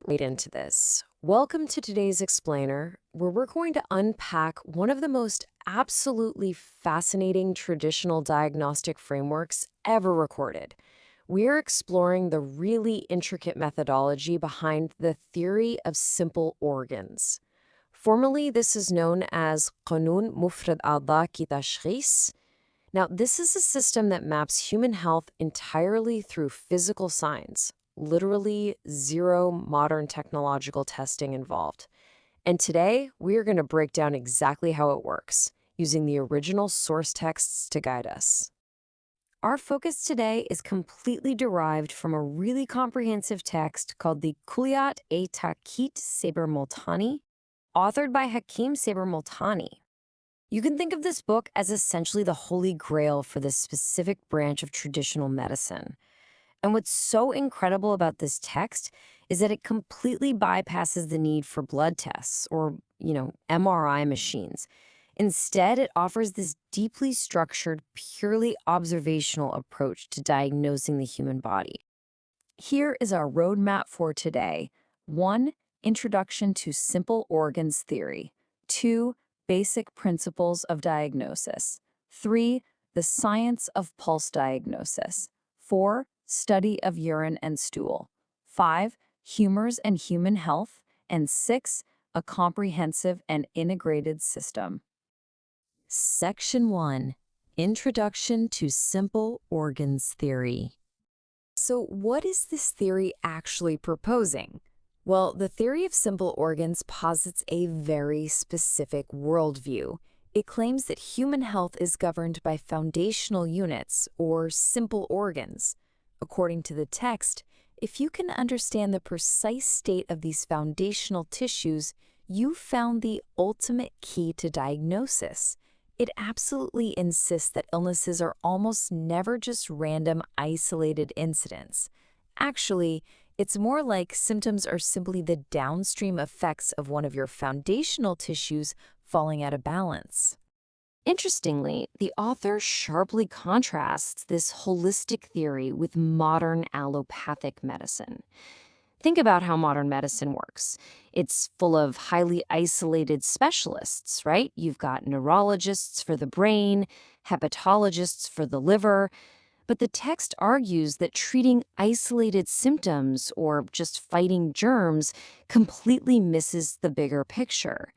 right into this. Welcome to today's explainer, where we're going to unpack one of the most absolutely fascinating traditional diagnostic frameworks ever recorded. We're exploring the really intricate methodology behind the theory of simple organs. Formally, this is known as قانون مفرد اعضاء کی تشخیص. Now, this is a system that maps human health entirely through physical signs, literally zero modern technological testing involved. And today, we are going to break down exactly how it works, using the original source texts to guide us. Our focus today is completely derived from a really comprehensive text called the Kuliat e Takit Saber Multani, authored by Hakim Saber Multani. You can think of this book as essentially the holy grail for this specific branch of traditional medicine. And what's so incredible about this text is that it completely bypasses the need for blood tests or, MRI machines. Instead, it offers this deeply structured, purely observational approach to diagnosing the human body. Here is our roadmap for today. 1. Introduction to simple organs theory. 2. Basic principles of diagnosis. 3. The science of pulse diagnosis. 4. Study of urine and stool. 5. Humors and human health. And 6. A comprehensive and integrated system. Section 1. Introduction to simple organs theory. So what is this theory actually proposing? Well, the theory of simple organs posits a very specific worldview. It claims that human health is governed by foundational units, or simple organs. According to the text, if you can understand the precise state of these foundational tissues, you've found the ultimate key to diagnosis. It absolutely insists that illnesses are almost never just random, isolated incidents. Actually, it's more like symptoms are simply the downstream effects of one of your foundational tissues falling out of balance. Interestingly, the author sharply contrasts this holistic theory with modern allopathic medicine. Think about how modern medicine works. It's full of highly isolated specialists, right? You've got neurologists for the brain, hepatologists for the liver. But the text argues that treating isolated symptoms or just fighting germs completely misses the bigger picture.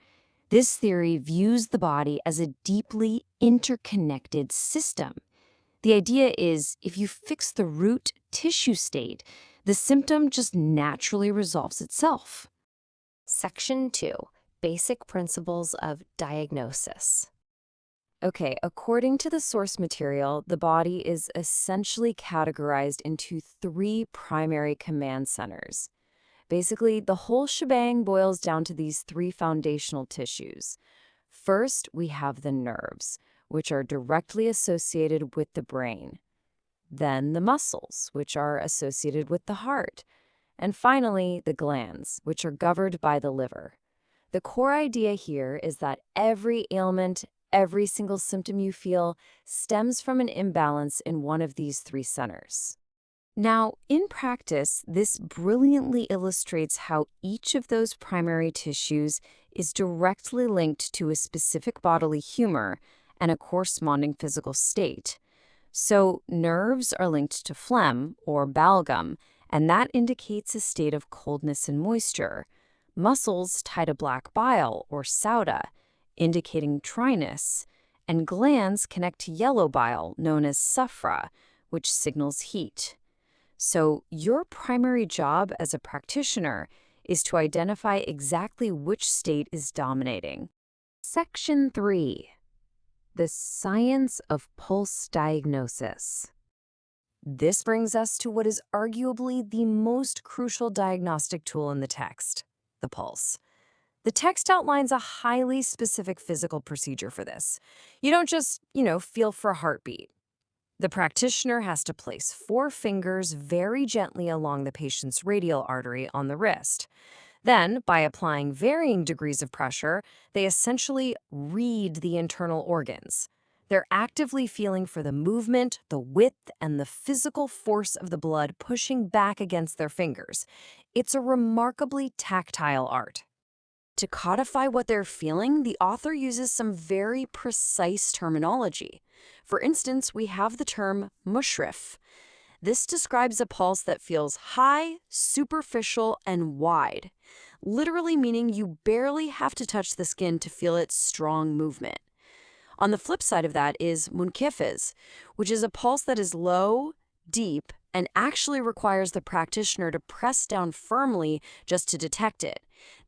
This theory views the body as a deeply interconnected system. The idea is if you fix the root tissue state, the symptom just naturally resolves itself. Section 2. Basic Principles of Diagnosis. Okay, according to the source material, the body is essentially categorized into 3 primary command centers. Basically, the whole shebang boils down to these 3 foundational tissues. First, we have the nerves, which are directly associated with the brain. Then the muscles, which are associated with the heart. And finally, the glands, which are governed by the liver. The core idea here is that every ailment, every single symptom you feel stems from an imbalance in one of these 3 centers. Now, in practice, this brilliantly illustrates how each of those primary tissues is directly linked to a specific bodily humor and a corresponding physical state. So, nerves are linked to phlegm, or balgam, and that indicates a state of coldness and moisture. Muscles tie to black bile, or sauda, indicating dryness, and glands connect to yellow bile, known as safra, which signals heat. So your primary job as a practitioner is to identify exactly which state is dominating. Section 3. The Science of Pulse Diagnosis. This brings us to what is arguably the most crucial diagnostic tool in the text, the pulse. The text outlines a highly specific physical procedure for this. You don't just, feel for a heartbeat. The practitioner has to place 4 fingers very gently along the patient's radial artery on the wrist. Then, by applying varying degrees of pressure, they essentially read the internal organs. They're actively feeling for the movement, the width, and the physical force of the blood pushing back against their fingers. It's a remarkably tactile art. To codify what they're feeling, the author uses some very precise terminology. For instance, we have the term mushrif. This describes a pulse that feels high, superficial, and wide, literally meaning you barely have to touch the skin to feel its strong movement. On the flip side of that is munkefiz, which is a pulse that is low, deep, and actually requires the practitioner to press down firmly just to detect it.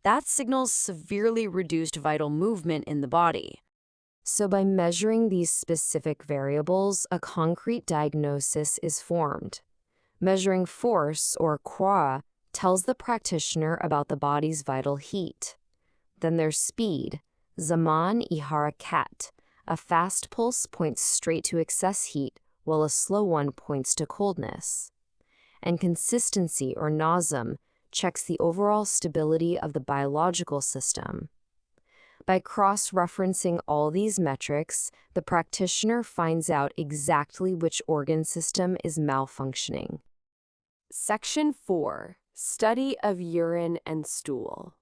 That signals severely reduced vital movement in the body. So by measuring these specific variables, a concrete diagnosis is formed. Measuring force, or qua, tells the practitioner about the body's vital heat. Then there's speed, zaman I harakat. A fast pulse points straight to excess heat, while a slow one points to coldness. And consistency, or nazam, checks the overall stability of the biological system. By cross-referencing all these metrics, the practitioner finds out exactly which organ system is malfunctioning. Section 4. Study of urine and stool.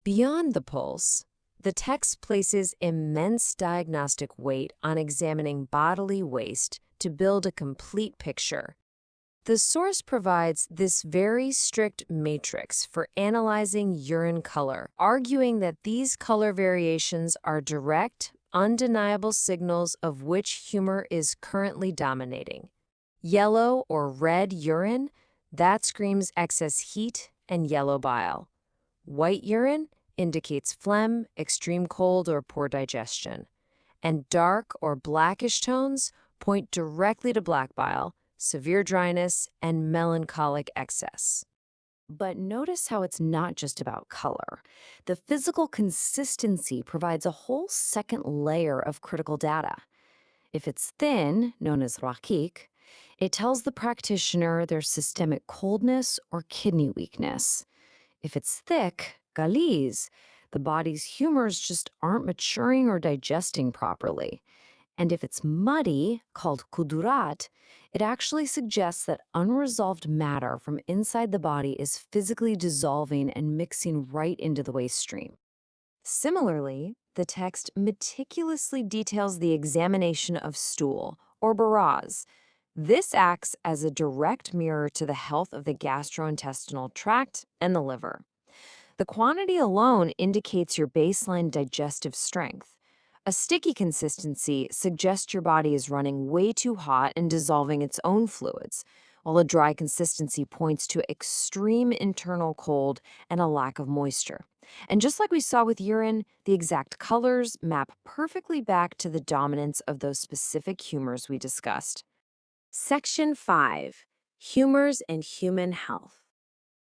Beyond the pulse, the text places immense diagnostic weight on examining bodily waste to build a complete picture. The source provides this very strict matrix for analyzing urine color, arguing that these color variations are direct, undeniable signals of which humor is currently dominating. Yellow or red urine, that screams excess heat and yellow bile. White urine indicates phlegm, extreme cold, or poor digestion. And dark or blackish tones point directly to black bile, severe dryness, and melancholic excess. But notice how it's not just about color. The physical consistency provides a whole second layer of critical data. If it's thin, known as rakik, it tells the practitioner there's systemic coldness or kidney weakness. If it's thick, galiz, the body's humors just aren't maturing or digesting properly. And if it's muddy, called kudurat, it actually suggests that unresolved matter from inside the body is physically dissolving and mixing right into the waste stream. Similarly, the text meticulously details the examination of stool, or baraz. This acts as a direct mirror to the health of the gastrointestinal tract and the liver. The quantity alone indicates your baseline digestive strength. A sticky consistency suggests your body is running way too hot and dissolving its own fluids, while a dry consistency points to extreme internal cold and a lack of moisture. And just like we saw with urine, the exact colors map perfectly back to the dominance of those specific humors we discussed. Section 5. Humors and Human Health.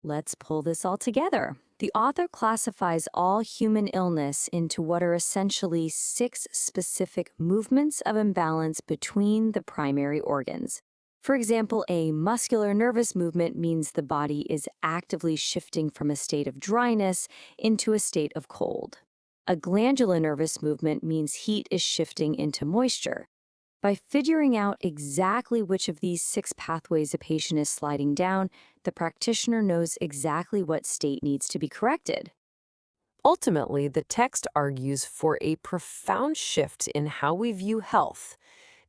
Let's pull this all together. The author classifies all human illness into what are essentially 6 specific movements of imbalance between the primary organs. For example, a muscular nervous movement means the body is actively shifting from a state of dryness into a state of cold. A glandular nervous movement means heat is shifting into moisture. By figuring out exactly which of these 6 pathways a patient is sliding down, the practitioner knows exactly what state needs to be corrected. Ultimately, the text argues for a profound shift in how we view health.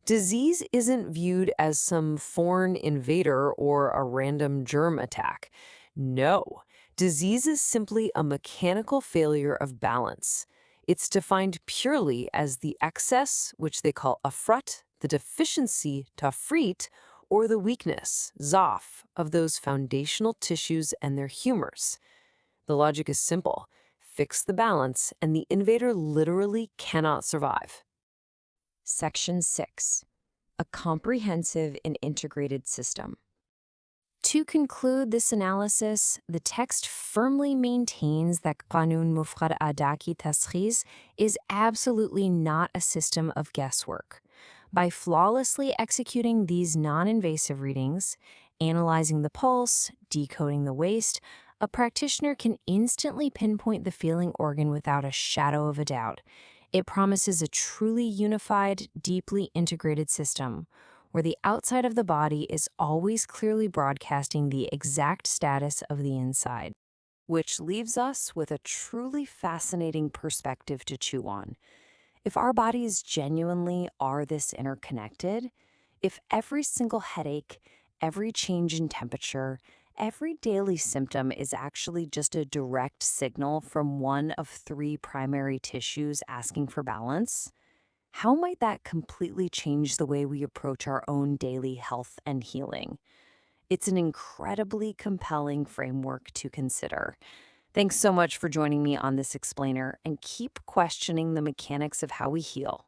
Disease isn't viewed as some foreign invader or a random germ attack. No, disease is simply a mechanical failure of balance. It's defined purely as the excess, which they call afrat, the deficiency, tafrit, or the weakness, zaf, of those foundational tissues and their humors. The logic is simple. Fix the balance, and the invader literally cannot survive. Section 6. A comprehensive and integrated system. To conclude this analysis, the text firmly maintains that قانون مفرد اعضاء کی تشخیص is absolutely not a system of guesswork. By flawlessly executing these non-invasive readings, analyzing the pulse, decoding the waste, a practitioner can instantly pinpoint the feeling organ without a shadow of a doubt. It promises a truly unified, deeply integrated system where the outside of the body is always clearly broadcasting the exact status of the inside. Which leaves us with a truly fascinating perspective to chew on. If our bodies genuinely are this interconnected, if every single headache, every change in temperature, every daily symptom is actually just a direct signal from one of three primary tissues asking for balance, how might that completely change the way we approach our own daily health and healing? It's an incredibly compelling framework to consider. Thanks so much for joining me on this explainer, and keep questioning the mechanics of how we heal.